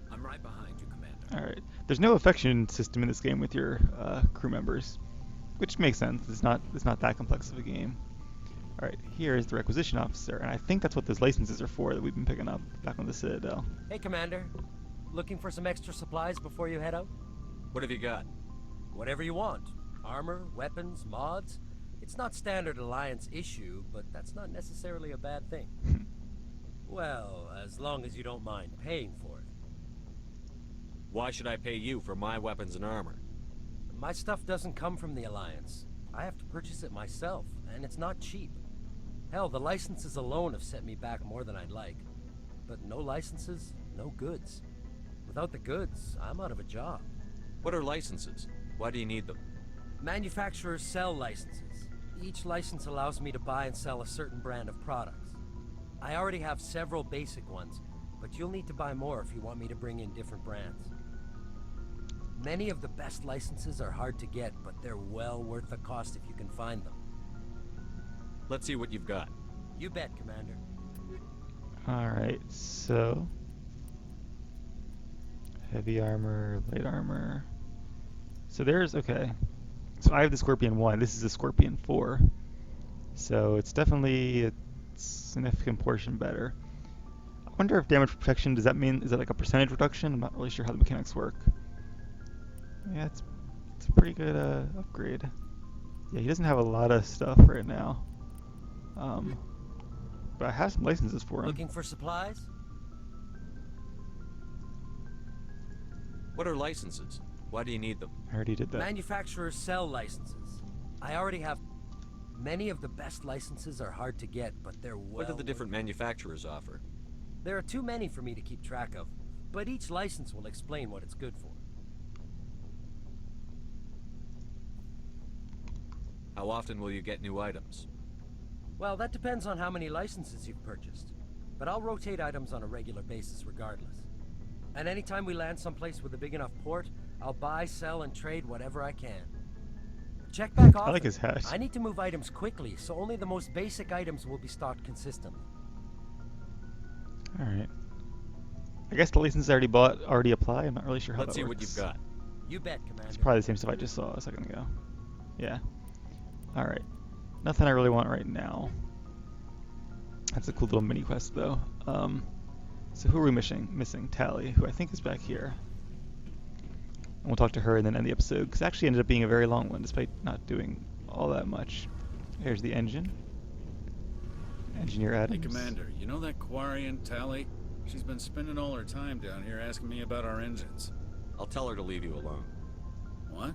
I'm right behind you, Commander. Alright. There's no affection system in this game with your crew members, which makes sense. It's not that complex of a game. Alright, here is the requisition officer, and I think that's what those licenses are for that we've been picking up back on the Citadel. Hey, Commander. Looking for some extra supplies before you head out? What have you got? Whatever you want. Armor, weapons, mods. It's not standard Alliance issue, but that's not necessarily a bad thing. Well, as long as you don't mind paying for it. Why should I pay you for my weapons and armor? My stuff doesn't come from the Alliance. I have to purchase it myself, and it's not cheap. Hell, the licenses alone have set me back more than I'd like. But no licenses, no goods. Without the goods, I'm out of a job. What are licenses? Why do you need them? Manufacturers sell licenses. Each license allows me to buy and sell a certain brand of products. I already have several basic ones, but you'll need to buy more if you want me to bring in different brands. Many of the best licenses are hard to get, but they're well worth the cost if you can find them. Let's see what you've got. You bet, Commander. Alright, so... heavy armor, light armor... So there's... okay. So I have the Scorpion 1, this is the Scorpion 4. So it's definitely a significant portion better. I wonder if damage protection, does that mean... is that like a percentage reduction? I'm not really sure how the mechanics work. Yeah, it's a pretty good upgrade. Yeah, he doesn't have a lot of stuff right now. But I have some licenses for him. Looking for supplies? What are licenses? Why do you need them? I already did that. Manufacturers sell licenses. I already have... Many of the best licenses are hard to get, but they're well... What do the different manufacturers offer? There are too many for me to keep track of, but each license will explain what it's good for. How often will you get new items? Well, that depends on how many licenses you've purchased. But I'll rotate items on a regular basis regardless. And anytime we land someplace with a big enough port, I'll buy, sell, and trade whatever I can. Check back often. I like his hat. I need to move items quickly, so only the most basic items will be stocked consistently. Alright. I guess the licenses I already bought already apply. I'm not really sure how Let's that see works. what you've got. You bet, Commander. It's probably the same stuff I just saw a second ago. Yeah. Alright. Nothing I really want right now. That's a cool little mini quest though. So who are we missing? Tally, who I think is back here. And we'll talk to her and then end the episode, because it actually ended up being a very long one, despite not doing all that much. Here's the engine. Engineer Adams. Hey, Commander, you know that Quarian, Tally? She's been spending all her time down here asking me about our engines. I'll tell her to leave you alone. What?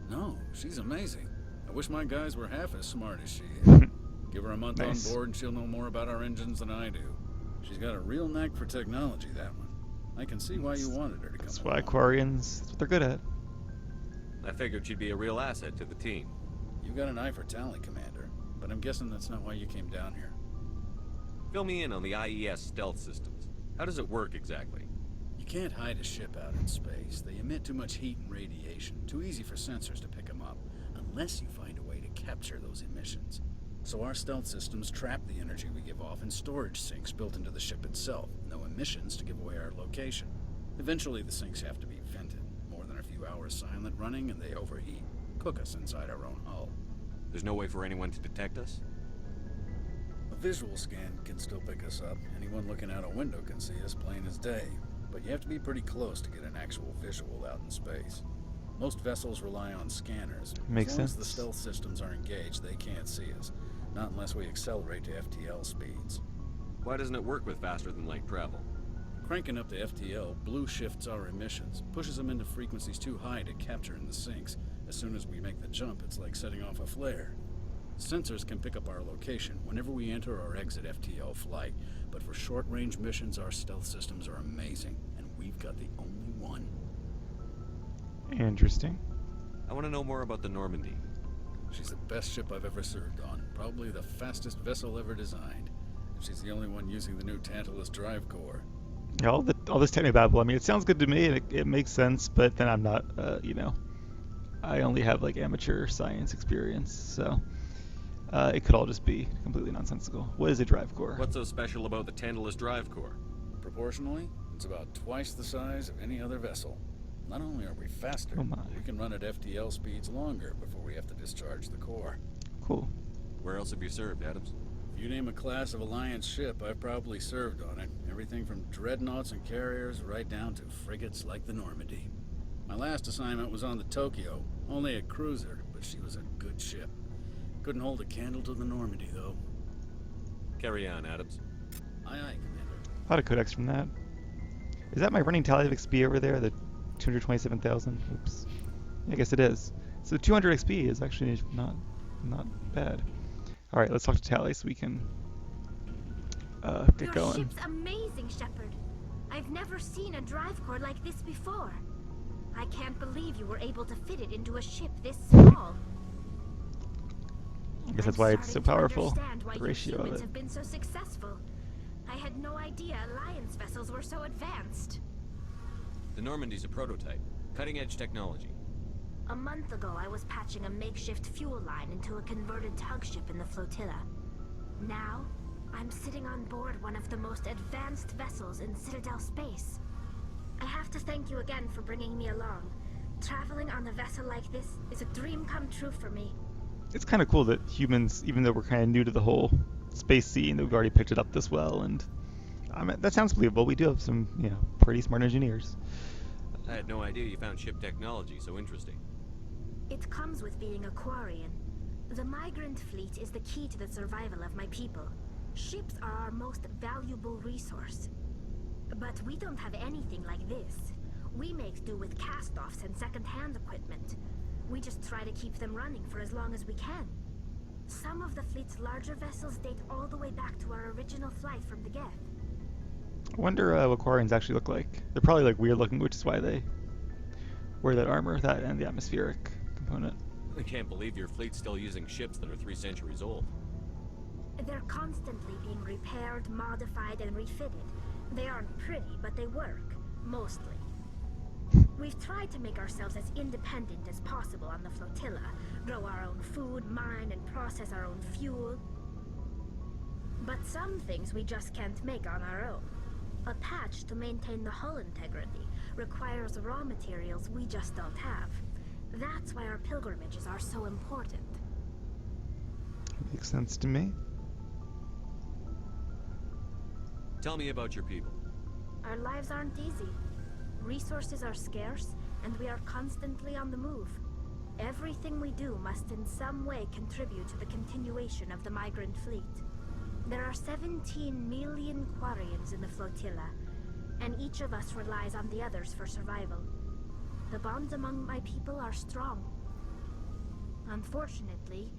No, she's amazing. I wish my guys were half as smart as she is. Give her a month Nice. on board and she'll know more about our engines than I do. She's got a real knack for technology, that one. I can see why you wanted her to come That's why along. Quarians, that's what they're good at. I figured she'd be a real asset to the team. You've got an eye for Tally, Commander, but I'm guessing that's not why you came down here. Fill me in on the IES stealth systems. How does it work exactly? You can't hide a ship out in space. They emit too much heat and radiation. Too easy for sensors to pick them up, unless you find a way to capture those emissions. So our stealth systems trap the energy we give off in storage sinks built into the ship itself. No emissions to give away our location. Eventually the sinks have to be vented. More than a few hours silent running and they overheat. Cook us inside our own hull. There's no way for anyone to detect us? A visual scan can still pick us up. Anyone looking out a window can see us plain as day. But you have to be pretty close to get an actual visual out in space. Most vessels rely on scanners. Makes as long sense. as the stealth systems are engaged, they can't see us. Not unless we accelerate to FTL speeds. Why doesn't it work with faster than light travel? Cranking up to FTL blue shifts our emissions, pushes them into frequencies too high to capture in the sinks. As soon as we make the jump, it's like setting off a flare. Sensors can pick up our location whenever we enter or exit FTL flight, but for short-range missions, our stealth systems are amazing, and we've got the only one. Interesting. I want to know more about the Normandy. She's the best ship I've ever served on, probably the fastest vessel ever designed. And she's the only one using the new Tantalus drive core. Yeah, all this technobabble, I mean, it sounds good to me, and it makes sense, but then I'm not, I only have, like, amateur science experience, so it could all just be completely nonsensical. What is a drive core? What's so special about the Tantalus drive core? Proportionally, it's about twice the size of any other vessel. Not only are we faster, Oh my. we can run at FTL speeds longer before we have to discharge the core. Cool. Where else have you served, Adams? If you name a class of Alliance ship, I've probably served on it. Everything from dreadnoughts and carriers right down to frigates like the Normandy. My last assignment was on the Tokyo, only a cruiser, but she was a good ship. Couldn't hold a candle to the Normandy, though. Carry on, Adams. Aye, aye, Commander. A lot of codex from that. Is that my running tally of XP over there? The 227,000? Oops. I guess it is. So 200 XP is actually not bad. All right, let's talk to Tally so we can get going. Your ship's amazing, Shepard. I've never seen a drive core like this before. I can't believe you were able to fit it into a ship this small. I guess that's why it's so powerful. Why The ratio of humans it. have been so successful. I had no idea Alliance vessels were so advanced. The Normandy's a prototype. Cutting-edge technology. A month ago, I was patching a makeshift fuel line into a converted tug ship in the flotilla. Now, I'm sitting on board one of the most advanced vessels in Citadel space. I have to thank you again for bringing me along. Traveling on a vessel like this is a dream come true for me. It's kind of cool that humans, even though we're kind of new to the whole space scene, that we've already picked it up this well, and I mean, that sounds believable. We do have some, pretty smart engineers. I had no idea you found ship technology so interesting. It comes with being a Quarian. The migrant fleet is the key to the survival of my people. Ships are our most valuable resource. But we don't have anything like this. We make do with cast-offs and second-hand equipment. We just try to keep them running for as long as we can. Some of the fleet's larger vessels date all the way back to our original flight from the Geth. I wonder what Quarians actually look like. They're probably like weird looking, which is why they wear that armor, that and the atmospheric component. I can't believe your fleet's still using ships that are 3 centuries old. They're constantly being repaired, modified, and refitted. They aren't pretty, but they work, mostly. We've tried to make ourselves as independent as possible on the flotilla, grow our own food, mine, and process our own fuel. But some things we just can't make on our own. A patch to maintain the hull integrity requires raw materials we just don't have. That's why our pilgrimages are so important. Makes sense to me. Tell me about your people. Our lives aren't easy. Resources are scarce, and we are constantly on the move. Everything we do must in some way contribute to the continuation of the migrant fleet. There are 17 million Quarians in the flotilla, and each of us relies on the others for survival. The bonds among my people are strong. Unfortunately,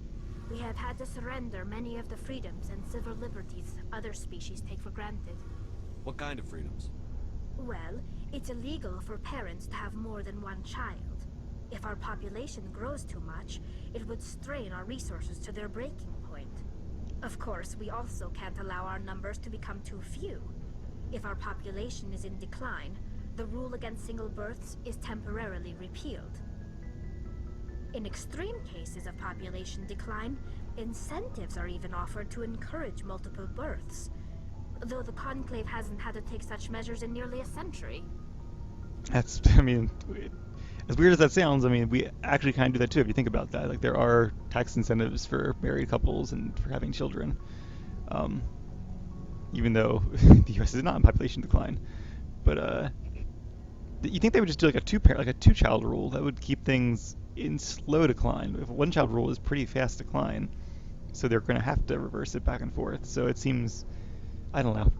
we have had to surrender many of the freedoms and civil liberties other species take for granted. What kind of freedoms? Well, it's illegal for parents to have more than one child. If our population grows too much, it would strain our resources to their breaking point. Of course, we also can't allow our numbers to become too few. If our population is in decline, the rule against single births is temporarily repealed. In extreme cases of population decline, incentives are even offered to encourage multiple births, though the Conclave hasn't had to take such measures in nearly a century. That's, I mean, as weird as that sounds, I mean, we actually kind of do that too if you think about that. Like, there are tax incentives for married couples and for having children, even though the U.S. is not in population decline. But you think they would just do like a two-child rule that would keep things in slow decline? If a one-child rule is pretty fast decline, so they're going to have to reverse it back and forth. So it seems, I don't know.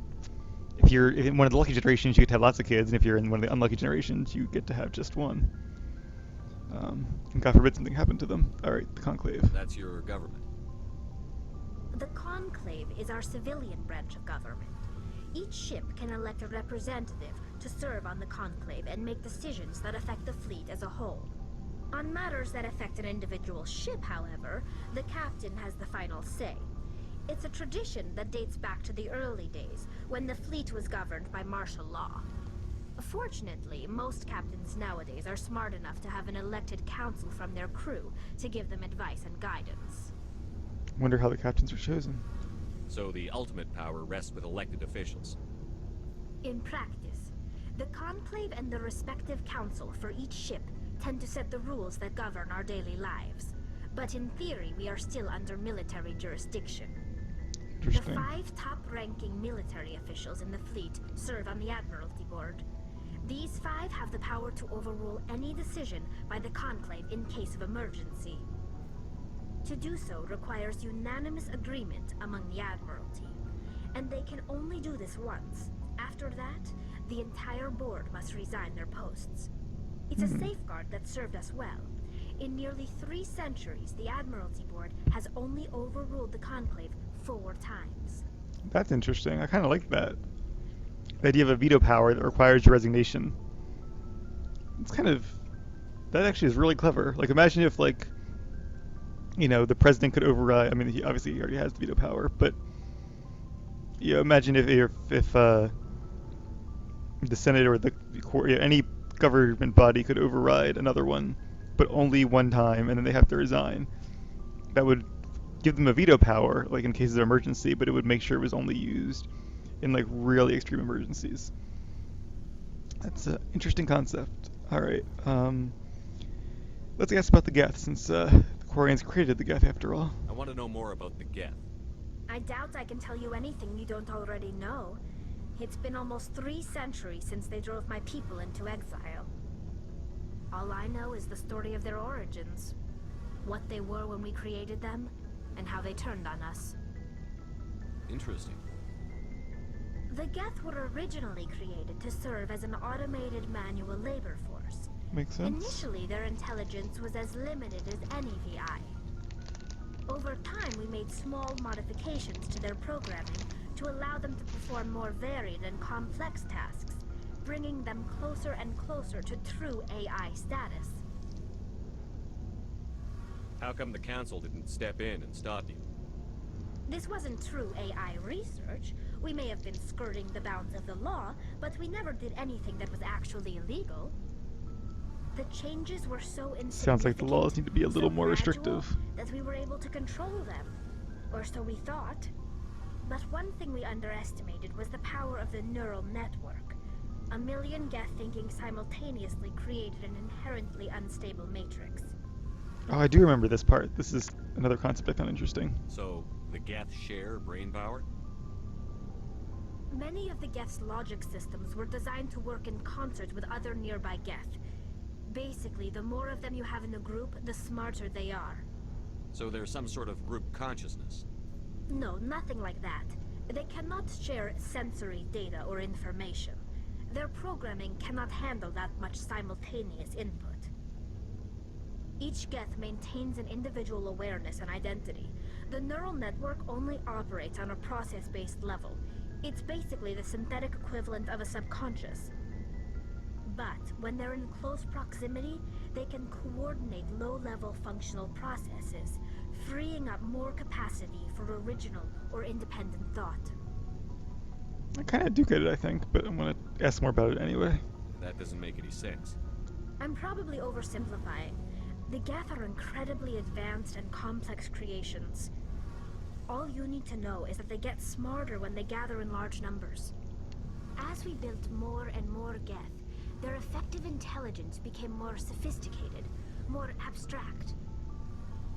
If you're in one of the lucky generations, you get to have lots of kids, and if you're in one of the unlucky generations, you get to have just one. And God forbid something happened to them. All right, the Conclave. That's your government. The Conclave is our civilian branch of government. Each ship can elect a representative to serve on the Conclave and make decisions that affect the fleet as a whole. On matters that affect an individual ship, however, the captain has the final say. It's a tradition that dates back to the early days, when the fleet was governed by martial law. Fortunately, most captains nowadays are smart enough to have an elected council from their crew to give them advice and guidance. Wonder how the captains are chosen. So the ultimate power rests with elected officials. In practice, the Conclave and the respective council for each ship tend to set the rules that govern our daily lives. But in theory, we are still under military jurisdiction. The 5 top-ranking military officials in the fleet serve on the Admiralty Board. These 5 have the power to overrule any decision by the Conclave in case of emergency. To do so requires unanimous agreement among the Admiralty, and they can only do this once. After that, the entire board must resign their posts. It's a safeguard that served us well. In nearly 3 centuries, the Admiralty Board has only overruled the Conclave 4 times. That's interesting. I kind of like that. The idea of a veto power that requires your resignation. It's kind of... That actually is really clever. Like, imagine if, like, you know, the president could override... I mean, he already has the veto power, but... You know, imagine if the Senate or the court, any government body could override another one, but only one time, and then they have to resign. That would give them a veto power, like in cases of emergency, but it would make sure it was only used in like really extreme emergencies. That's an interesting concept. All right, let's ask about the Geth, since the Quarians created the Geth after all. I want to know more about the Geth. I doubt I can tell you anything you don't already know. It's been almost 3 centuries since they drove my people into exile. All I know is the story of their origins, what they were when we created them, and how they turned on us. Interesting. The Geth were originally created to serve as an automated manual labor force. Makes sense. Initially, their intelligence was as limited as any VI. Over time, we made small modifications to their programming to allow them to perform more varied and complex tasks, bringing them closer and closer to true AI status. How come the Council didn't step in and stop you? This wasn't true AI research. We may have been skirting the bounds of the law, but we never did anything that was actually illegal. The changes were so insignificant, Sounds like the laws need to be a little more gradual, restrictive. that we were able to control them. Or so we thought. But one thing we underestimated was the power of the neural network. A million Geth thinking simultaneously created an inherently unstable matrix. Oh, I do remember this part. This is another concept I found interesting. So, the Geth share brain power? Many of the Geth's logic systems were designed to work in concert with other nearby Geth. Basically, the more of them you have in a group, the smarter they are. So there's some sort of group consciousness? No, nothing like that. They cannot share sensory data or information. Their programming cannot handle that much simultaneous input. Each Geth maintains an individual awareness and identity. The neural network only operates on a process-based level. It's basically the synthetic equivalent of a subconscious. But when they're in close proximity, they can coordinate low-level functional processes, freeing up more capacity for original or independent thought. I kind of do get it, I think, but I'm going to ask more about it anyway. That doesn't make any sense. I'm probably oversimplifying. The Geth are incredibly advanced and complex creations. All you need to know is that they get smarter when they gather in large numbers. As we built more and more Geth, their effective intelligence became more sophisticated, more abstract.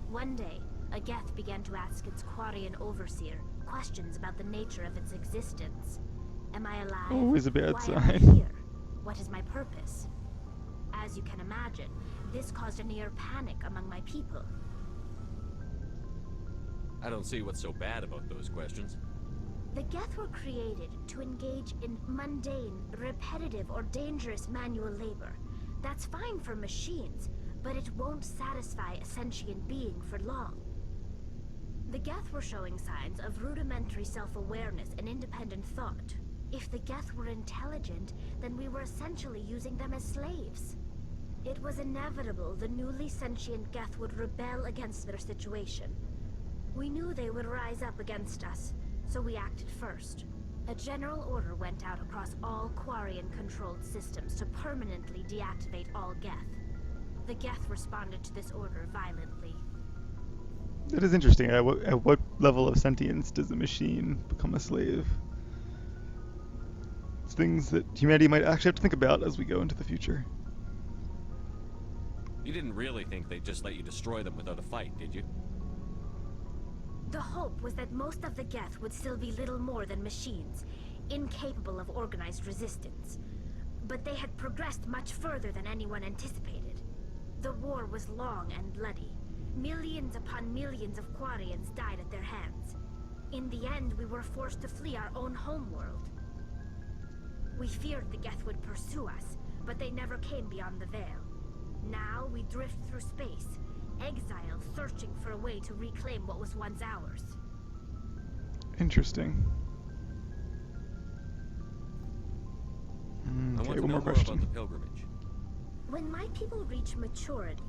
One day, a Geth began to ask its Quarian overseer questions about the nature of its existence. Am I alive? Always a bad Why sign. am I here? What is my purpose? As you can imagine, this caused a near panic among my people. I don't see what's so bad about those questions. The Geth were created to engage in mundane, repetitive, or dangerous manual labor. That's fine for machines, but it won't satisfy a sentient being for long. The Geth were showing signs of rudimentary self-awareness and independent thought. If the Geth were intelligent, then we were essentially using them as slaves. It was inevitable the newly sentient Geth would rebel against their situation. We knew they would rise up against us, so we acted first. A general order went out across all Quarian-controlled systems to permanently deactivate all Geth. The Geth responded to this order violently. That is interesting. At what level of sentience does a machine become a slave? It's things that humanity might actually have to think about as we go into the future. You didn't really think they'd just let you destroy them without a fight, did you? The hope was that most of the Geth would still be little more than machines, incapable of organized resistance. But they had progressed much further than anyone anticipated. The war was long and bloody. Millions upon millions of Quarians died at their hands. In the end, we were forced to flee our own homeworld. We feared the Geth would pursue us, but they never came beyond the Veil. Now we drift through space, exile searching for a way to reclaim what was once ours. Interesting. I want Okay, to one know more more question. about the pilgrimage. When my people reach maturity,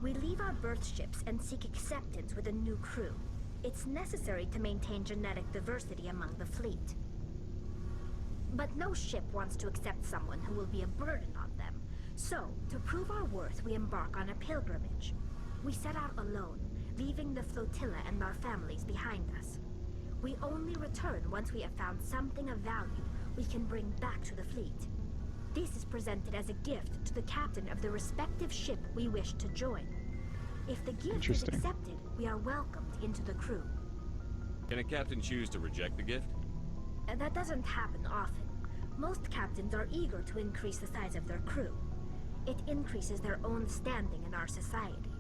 we leave our birth ships and seek acceptance with a new crew. It's necessary to maintain genetic diversity among the fleet. But no ship wants to accept someone who will be a burden on them. So, to prove our worth, we embark on a pilgrimage. We set out alone, leaving the flotilla and our families behind us. We only return once we have found something of value we can bring back to the fleet. This is presented as a gift to the captain of the respective ship we wish to join. If the gift is accepted, we are welcomed into the crew. Can a captain choose to reject the gift? That doesn't happen often. Most captains are eager to increase the size of their crew. It increases their own standing in our society.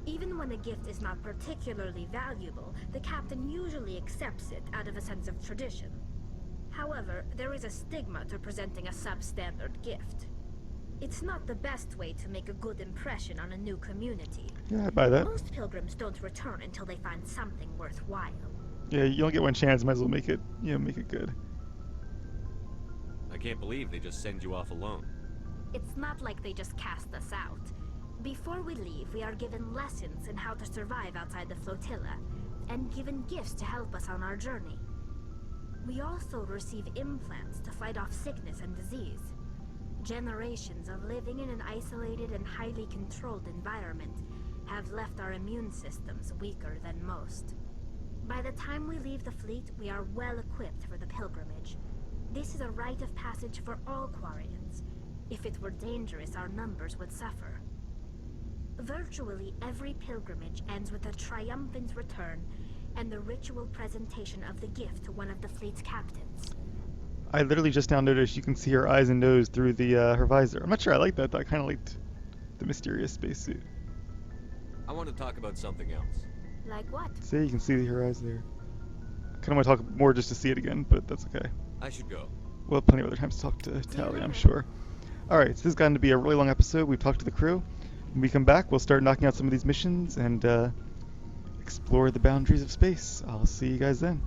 Even when a gift is not particularly valuable, the captain usually accepts it out of a sense of tradition. However, there is a stigma to presenting a substandard gift. It's not the best way to make a good impression on a new community. Yeah, I buy that. Most pilgrims don't return until they find something worthwhile. Yeah, you only get one chance, might as well make it, make it good. I can't believe they just send you off alone. It's not like they just cast us out. Before we leave, we are given lessons in how to survive outside the flotilla, and given gifts to help us on our journey. We also receive implants to fight off sickness and disease. Generations of living in an isolated and highly controlled environment have left our immune systems weaker than most. By the time we leave the fleet, we are well equipped for the pilgrimage. This is a rite of passage for all Quarians. If it were dangerous, our numbers would suffer. Virtually every pilgrimage ends with a triumphant return and the ritual presentation of the gift to one of the fleet's captains. I literally just now noticed you can see her eyes and nose through the her visor. I'm not sure I like that. I kind of liked the mysterious spacesuit. I want to talk about something else. Like what? See, you can see her eyes there. I kind of want to talk more just to see it again, but that's okay. I should go. We'll have plenty of other times to talk to Tally, I'm sure. Alright, so this has gotten to be a really long episode. We've talked to the crew. When we come back, we'll start knocking out some of these missions and explore the boundaries of space. I'll see you guys then.